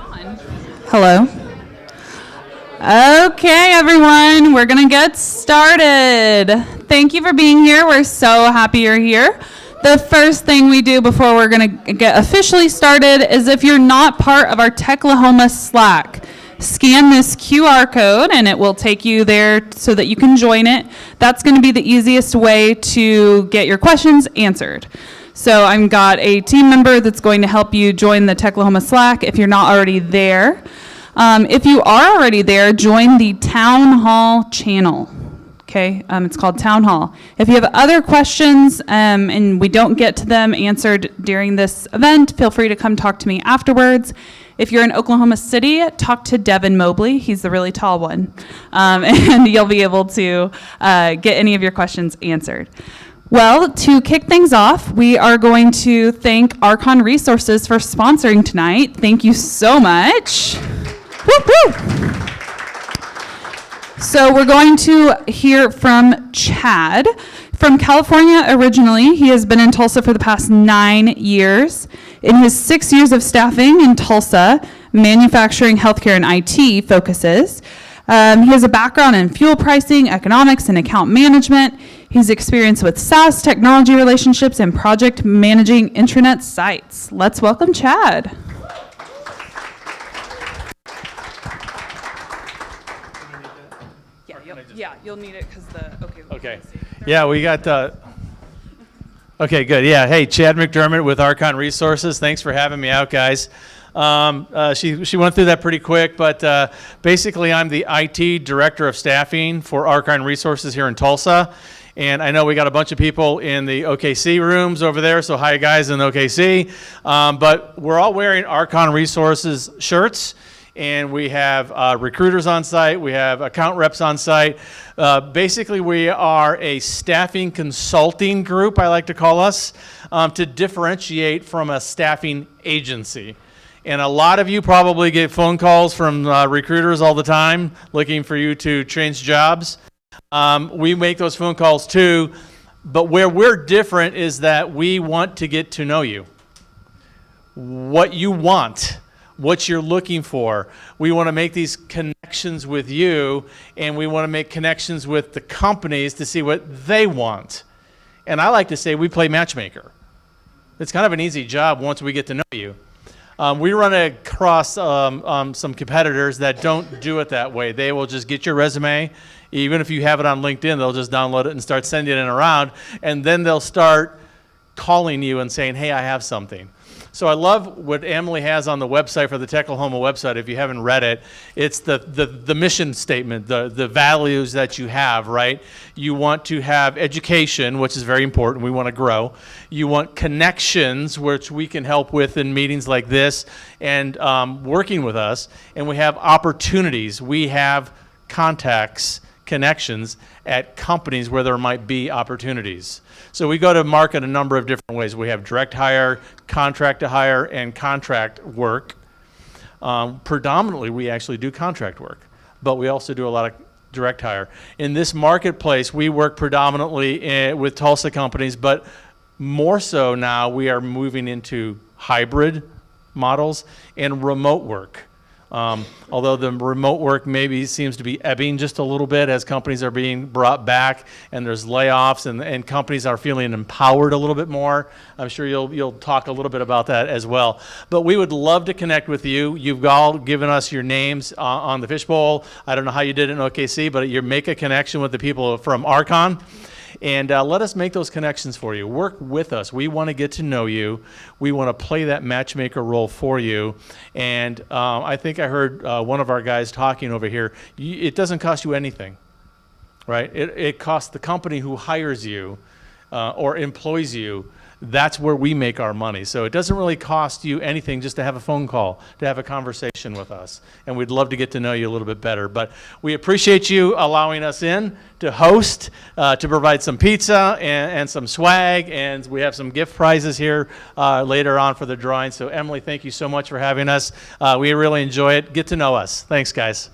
on. Hello. Okay, everyone, we're going to get started. Thank you for being here. We're so happy you're here. The first thing we do before we're going to get officially started is if you're not part of our Techlahoma Slack, scan this QR code and it will take you there so that you can join it. That's going to be the easiest way to get your questions answered. So I've got a team member that's going to help you join the Techlahoma Slack if you're not already there. If you are already there, join the Town Hall channel. Okay, it's called Town Hall. If you have other questions and we don't get to them answered during this event, feel free to come talk to me afterwards. If you're in Oklahoma City, talk to Devin Mobley. He's the really tall one. And you'll be able to get any of your questions answered. Well, to kick things off, we are going to thank Archon Resources for sponsoring tonight. Thank you so much. Whoop, whoop. So we're going to hear from Chad. From California originally, he has been in Tulsa for the past 9 years. In his 6 years of staffing in Tulsa, manufacturing, healthcare, and IT focuses. He has a background in fuel pricing, economics, and account management. He's experienced with SaaS technology relationships and project managing intranet sites. Let's welcome Chad. Yeah, you'll need it because Okay. Yeah, we got. Okay, good. Yeah. Hey, Chad McDermott with Archon Resources. Thanks for having me out, guys. She went through that pretty quick, but basically I'm the IT director of staffing for Archon Resources here in Tulsa. And I know we got a bunch of people in the OKC rooms over there, so hi guys in OKC. But we're all wearing Archon Resources shirts, and we have recruiters on site, we have account reps on site. Basically, we are a staffing consulting group, I like to call us, to differentiate from a staffing agency. And a lot of you probably get phone calls from recruiters all the time looking for you to change jobs. We make those phone calls too, but where we're different is that we want to get to know you. What you want, what you're looking for. We want to make these connections with you, and we want to make connections with the companies to see what they want. And I like to say we play matchmaker. It's kind of an easy job once we get to know you. We run across some competitors that don't do it that way. They will just get your resume. Even if you have it on LinkedIn, they'll just download it and start sending it around, and then they'll start calling you and saying, hey, I have something. So I love what Emily has on the website for the Techlahoma website. If you haven't read it, it's the mission statement, the values that you have, right? You want to have education, which is very important. We want to grow. You want connections, which we can help with in meetings like this and working with us. And we have opportunities. We have contacts, connections at companies where there might be opportunities. So we go to market a number of different ways. We have direct hire, contract to hire, and contract work. Predominantly, we actually do contract work, but we also do a lot of direct hire. In this marketplace, we work predominantly with Tulsa companies, but more so now we are moving into hybrid models and remote work. Although the remote work maybe seems to be ebbing just a little bit as companies are being brought back and there's layoffs and companies are feeling empowered a little bit more. I'm sure you'll talk a little bit about that as well. But we would love to connect with you. You've all given us your names on the fishbowl. I don't know how you did it in OKC, but you make a connection with the people from Archon. And let us make those connections for you. Work with us. We want to get to know you. We want to play that matchmaker role for you. And I think I heard one of our guys talking over here. It doesn't cost you anything, right? It costs the company who hires you or employs you. That's where we make our money. So it doesn't really cost you anything just to have a phone call, to have a conversation with us. And we'd love to get to know you a little bit better. But we appreciate you allowing us in to host, to provide some pizza and some swag. And we have some gift prizes here later on for the drawing. So Emily, thank you so much for having us. We really enjoy it. Get to know us. Thanks, guys.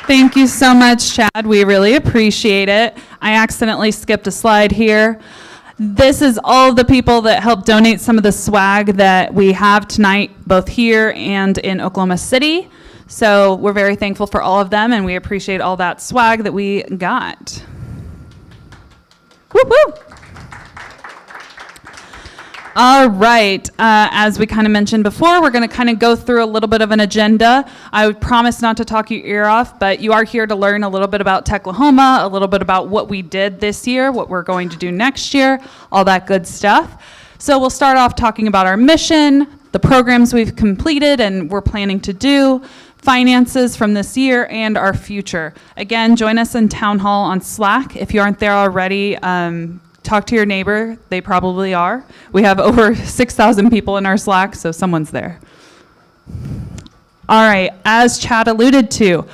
Thank you so much, Chad. We really appreciate it. I accidentally skipped a slide here. This is all of the people that helped donate some of the swag that we have tonight, both here and in Oklahoma City. So we're very thankful for all of them, and we appreciate all that swag that we got. Woo woo! All right, as we kind of mentioned before, we're going to kind of go through a little bit of an agenda. I would promise not to talk your ear off, but you are here to learn a little bit about Techlahoma, a little bit about what we did this year, what we're going to do next year, all that good stuff. So we'll start off talking about our mission, the programs we've completed and we're planning to do, finances from this year, and our future. Again, join us in Town Hall on Slack. If you aren't there already, talk to your neighbor. They probably are. We have over 6,000 people in our Slack, so someone's there. All right, as Chad alluded to,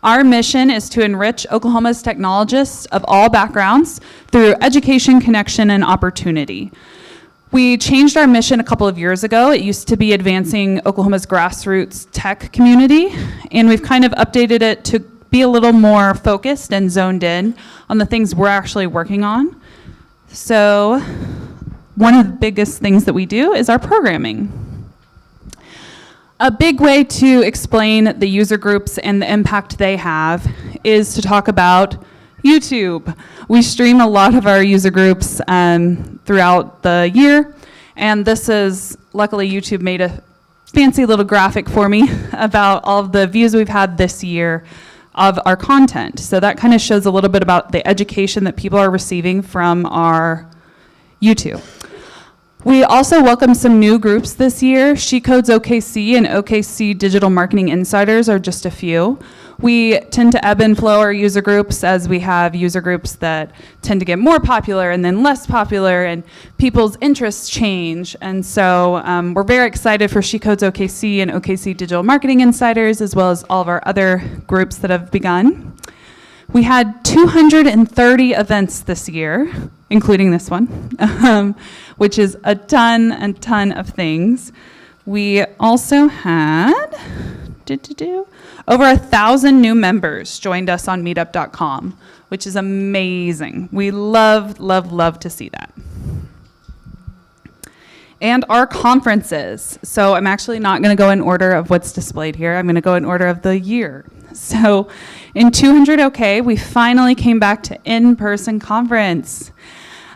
our mission is to enrich Oklahoma's technologists of all backgrounds through education, connection, and opportunity. We changed our mission a couple of years ago. It used to be advancing Oklahoma's grassroots tech community, and we've kind of updated it to be a little more focused and zoned in on the things we're actually working on. So one of the biggest things that we do is our programming. A big way to explain the user groups and the impact they have is to talk about YouTube. We stream a lot of our user groups throughout the year, and this is, luckily YouTube made a fancy little graphic for me about all of the views we've had this year of our content. So that kind of shows a little bit about the education that people are receiving from our YouTube. We also welcome some new groups this year. She Codes OKC and OKC Digital Marketing Insiders are just a few. We tend to ebb and flow our user groups as we have user groups that tend to get more popular and then less popular, and people's interests change. And so we're very excited for She Codes OKC and OKC Digital Marketing Insiders, as well as all of our other groups that have begun. We had 230 events this year, including this one, which is a ton of things. We also had over 1,000 new members joined us on meetup.com, which is amazing. We love to see that. And our conferences. So I'm actually not going to go in order of what's displayed here. I'm going to go in order of the year. So in 200 OK, we finally came back to in-person conference.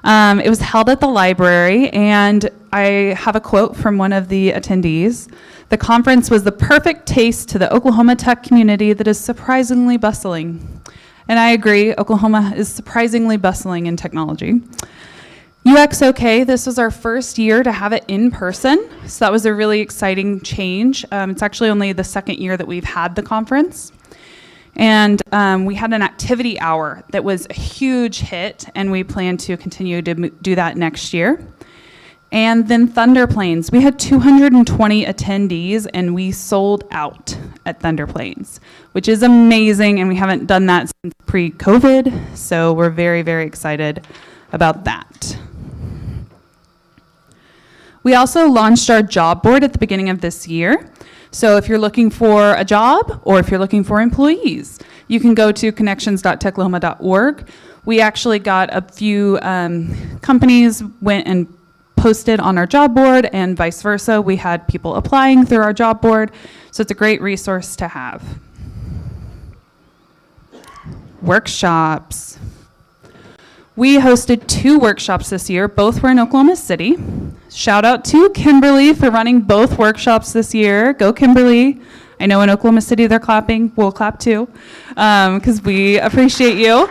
It was held at the library, and I have a quote from one of the attendees. The conference was the perfect taste to the Oklahoma tech community that is surprisingly bustling. And I agree, Oklahoma is surprisingly bustling in technology. UXOK, this was our first year to have it in person, so that was a really exciting change. It's actually only the second year that we've had the conference. And we had an activity hour that was a huge hit, and we plan to continue to do that next year. And then Thunder Plains, we had 220 attendees, and we sold out at Thunder Plains, which is amazing, and we haven't done that since pre-COVID, so we're very, very excited about that. We also launched our job board at the beginning of this year. So if you're looking for a job or if you're looking for employees, you can go to connections.techlahoma.org. We actually got a few companies went and posted on our job board, and vice versa. We had people applying through our job board, so it's a great resource to have. Workshops. We hosted 2 workshops this year. Both were in Oklahoma City. Shout out to Kimberly for running both workshops this year. Go Kimberly. I know in Oklahoma City they're clapping. We'll clap too, because we appreciate you.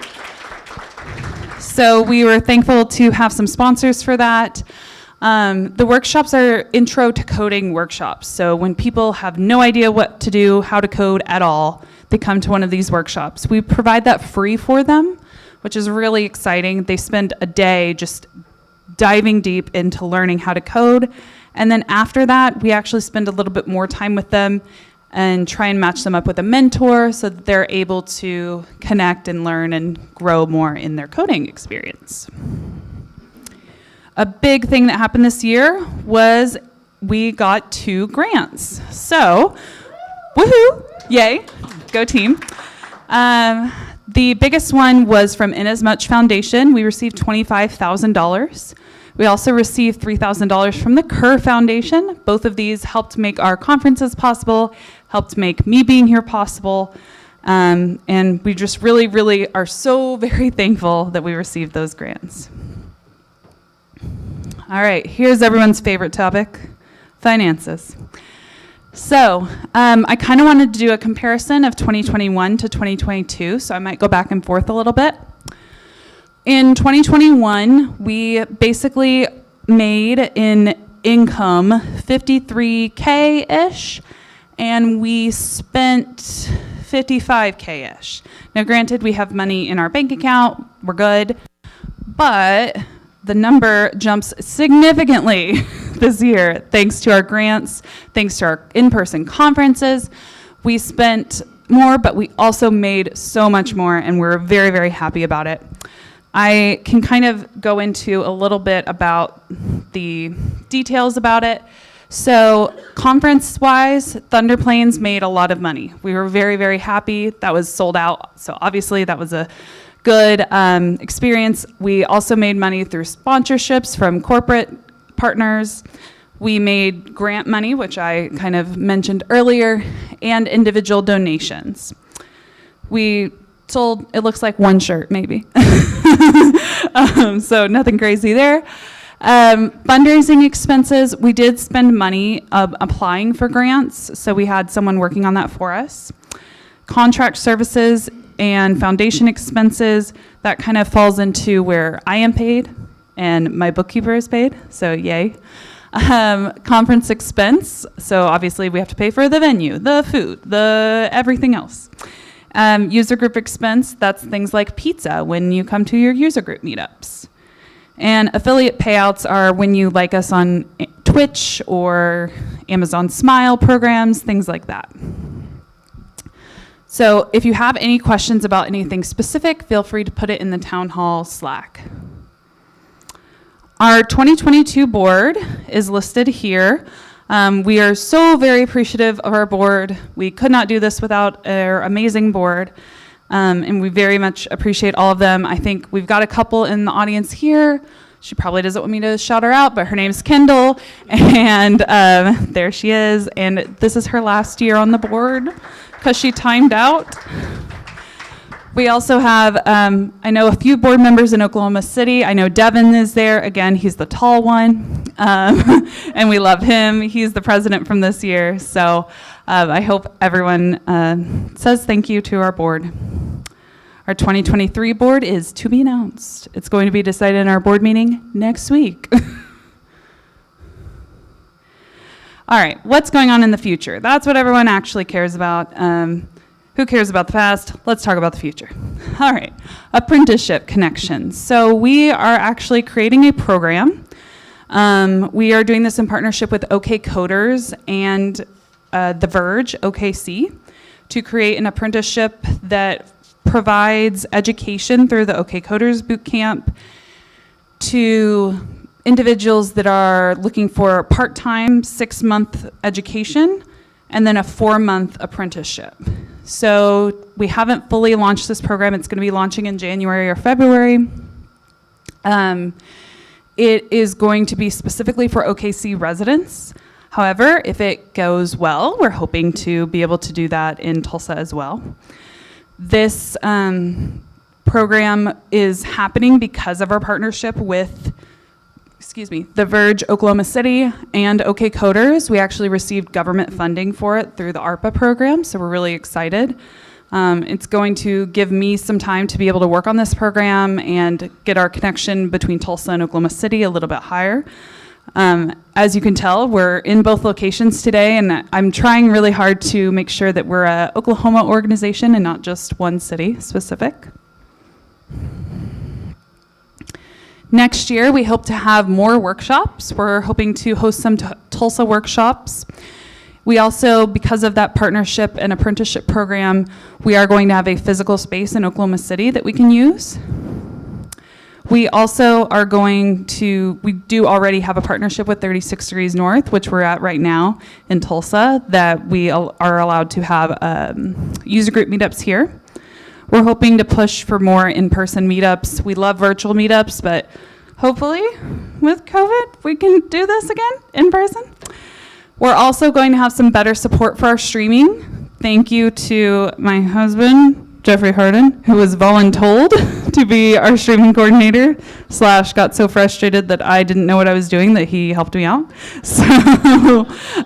So we were thankful to have some sponsors for that. The workshops are intro to coding workshops. So when people have no idea what to do, how to code at all, they come to one of these workshops. We provide that free for them, which is really exciting. They spend a day just diving deep into learning how to code. And then after that, we actually spend a little bit more time with them and try and match them up with a mentor so that they're able to connect and learn and grow more in their coding experience. A big thing that happened this year was we got 2 grants. So, woohoo, yay, go team. The biggest one was from Inasmuch Foundation. We received $25,000. We also received $3,000 from the Kerr Foundation. Both of these helped make our conferences possible, helped make me being here possible. And we just really, really are so very thankful that we received those grants. All right, here's everyone's favorite topic, finances. So I kind of wanted to do a comparison of 2021 to 2022, so I might go back and forth a little bit. In 2021, we basically made in income 53K-ish, and we spent 55K-ish. Now granted, we have money in our bank account, we're good, but the number jumps significantly this year thanks to our grants, thanks to our in-person conferences. We spent more, but we also made so much more, and we're very, very happy about it. I can kind of go into a little bit about the details about it. So conference-wise, Thunder Plains made a lot of money. We were very, very happy. That was sold out, so obviously that was a good experience. We also made money through sponsorships from corporate partners. We made grant money, which I kind of mentioned earlier, and individual donations. We sold, it looks like one shirt maybe. So nothing crazy there. Fundraising expenses, we did spend money applying for grants, so we had someone working on that for us. Contract services and foundation expenses, that kind of falls into where I am paid and my bookkeeper is paid, so yay. Conference expense, so obviously we have to pay for the venue, the food, the everything else. User group expense, that's things like pizza when you come to your user group meetups. And affiliate payouts are when you like us on Twitch or Amazon Smile programs, things like that. So if you have any questions about anything specific, feel free to put it in the Town Hall Slack. Our 2022 board is listed here. We are so very appreciative of our board. We could not do this without our amazing board, and we very much appreciate all of them. I think we've got a couple in the audience here. She probably doesn't want me to shout her out, but her name's Kendall, and there she is. And this is her last year on the board because she timed out. We also have, I know a few board members in Oklahoma City. I know Devin is there. Again, he's the tall one, and we love him. He's the president from this year. So I hope everyone says thank you to our board. Our 2023 board is to be announced. It's going to be decided in our board meeting next week. All right, what's going on in the future? That's what everyone actually cares about. Who cares about the past? Let's talk about the future. All right, apprenticeship connections. So we are actually creating a program. We are doing this in partnership with OK Coders and The Verge, OKC, to create an apprenticeship that provides education through the OK Coders Bootcamp to individuals that are looking for part-time 6-month education and then a 4-month apprenticeship. So we haven't fully launched this program. It's going to be launching in January or February. It is going to be specifically for OKC residents. However, if it goes well, we're hoping to be able to do that in Tulsa as well. This program is happening because of our partnership with The Verge, Oklahoma City, and OK Coders. We actually received government funding for it through the ARPA program, so we're really excited. It's going to give me some time to be able to work on this program and get our connection between Tulsa and Oklahoma City a little bit higher. As you can tell, we're in both locations today, and I'm trying really hard to make sure that we're an Oklahoma organization and not just one city specific. Next year, we hope to have more workshops. We're hoping to host some Tulsa workshops. We also, because of that partnership and apprenticeship program, we are going to have a physical space in Oklahoma City that we can use. We also are going to, we do already have a partnership with 36 Degrees North, which we're at right now in Tulsa, that we are allowed to have user group meetups here. We're hoping to push for more in-person meetups. We love virtual meetups, but hopefully with COVID, we can do this again in person. We're also going to have some better support for our streaming. Thank you to my husband, Jeffrey Harden, who was voluntold to be our streaming coordinator / got so frustrated that I didn't know what I was doing that he helped me out. So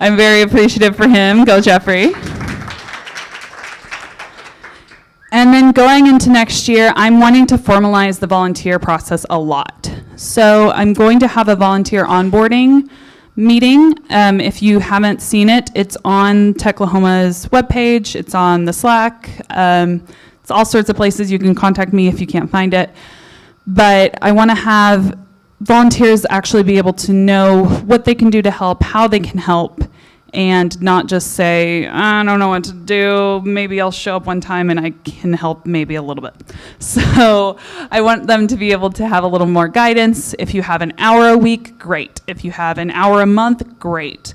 I'm very appreciative for him. Go, Jeffrey. And then going into next year, I'm wanting to formalize the volunteer process a lot. So I'm going to have a volunteer onboarding meeting. If you haven't seen it, it's on Techlahoma's webpage. It's on the Slack. It's all sorts of places. You can contact me if you can't find it. But I want to have volunteers actually be able to know what they can do to help, how they can help, and not just say, I don't know what to do. Maybe I'll show up one time and I can help maybe a little bit. So I want them to be able to have a little more guidance. If you have an hour a week, great. If you have an hour a month, great.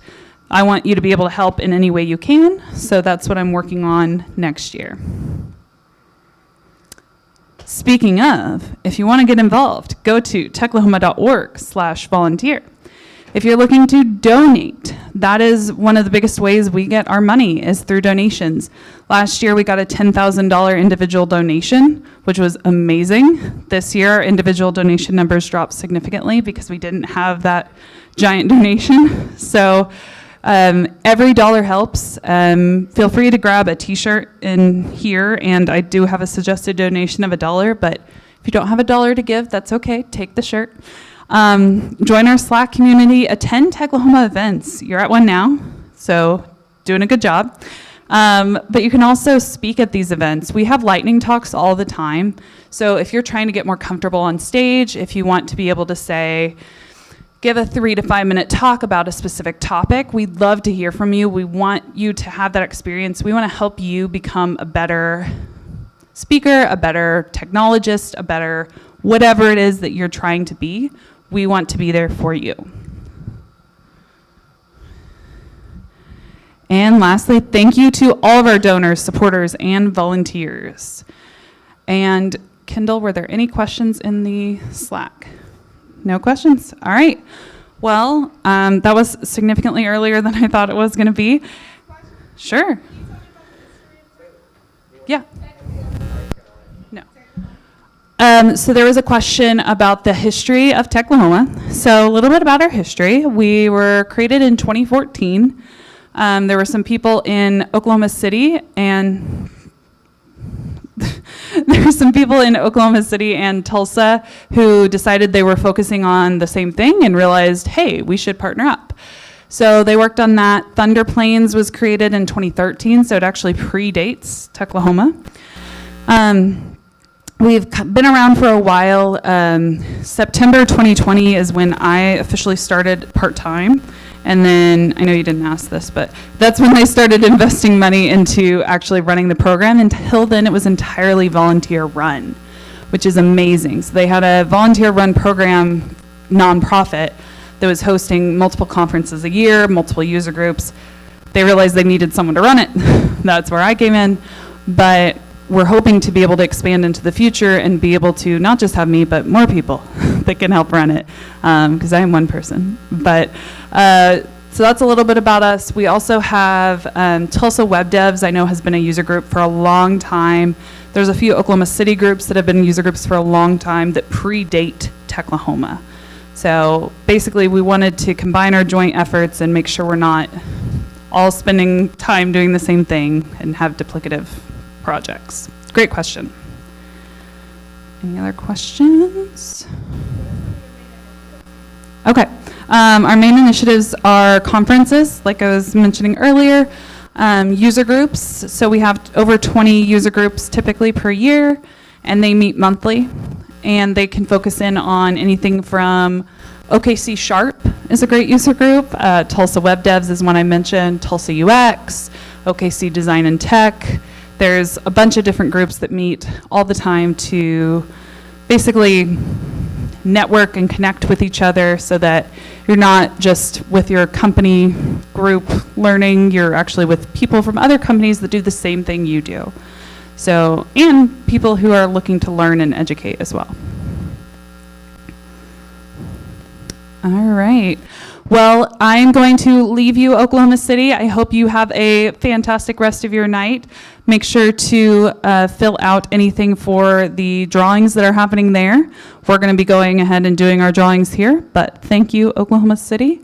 I want you to be able to help in any way you can. So that's what I'm working on next year. Speaking of, if you want to get involved, go to techlahoma.org/volunteer. If you're looking to donate, that is one of the biggest ways we get our money is through donations. Last year, we got a $10,000 individual donation, which was amazing. This year, our individual donation numbers dropped significantly because we didn't have that giant donation. So every dollar helps. Feel free to grab a t-shirt in here, and I do have a suggested donation of $1, but if you don't have $1 to give, that's okay. Take the shirt. Join our Slack community, attend Techlahoma events. You're at one now, so doing a good job. But you can also speak at these events. We have lightning talks all the time. So if you're trying to get more comfortable on stage, if you want to be able to say, give a 3 to 5 minute talk about a specific topic, we'd love to hear from you. We want you to have that experience. We want to help you become a better speaker, a better technologist, a better whatever it is that you're trying to be. We want to be there for you. And lastly, thank you to all of our donors, supporters, and volunteers. And Kendall, were there any questions in the Slack? No questions? All right. Well, that was significantly earlier than I thought it was going to be. Sure. Yeah. So there was a question about the history of Techlahoma. So a little bit about our history. We were created in 2014. There were some people in Oklahoma City and Tulsa who decided they were focusing on the same thing and realized, hey, we should partner up. So they worked on that. Thunder Plains was created in 2013, so it actually predates Techlahoma. We've been around for a while. September 2020 is when I officially started part-time. And then, I know you didn't ask this, but that's when they started investing money into actually running the program. Until then, it was entirely volunteer run, which is amazing. So they had a volunteer run program, nonprofit, that was hosting multiple conferences a year, multiple user groups. They realized they needed someone to run it. That's where I came in. But we're hoping to be able to expand into the future and be able to not just have me, but more people that can help run it, because I am one person. But so that's a little bit about us. We also have Tulsa Web Devs, I know has been a user group for a long time. There's a few Oklahoma City groups that have been user groups for a long time that predate Techlahoma. So basically we wanted to combine our joint efforts and make sure we're not all spending time doing the same thing and have duplicative projects. Great question. Any other questions? Okay. Our main initiatives are conferences, like I was mentioning earlier, user groups. So we have over 20 user groups typically per year, and they meet monthly. And they can focus in on anything from OKC Sharp is a great user group. Tulsa Web Devs is one I mentioned. Tulsa UX, OKC Design and Tech. There's a bunch of different groups that meet all the time to basically network and connect with each other so that you're not just with your company group learning, you're actually with people from other companies that do the same thing you do. So, and people who are looking to learn and educate as well. All right. Well, I'm going to leave you, Oklahoma City. I hope you have a fantastic rest of your night. Make sure to fill out anything for the drawings that are happening there. We're going to be going ahead and doing our drawings here, but thank you, Oklahoma City.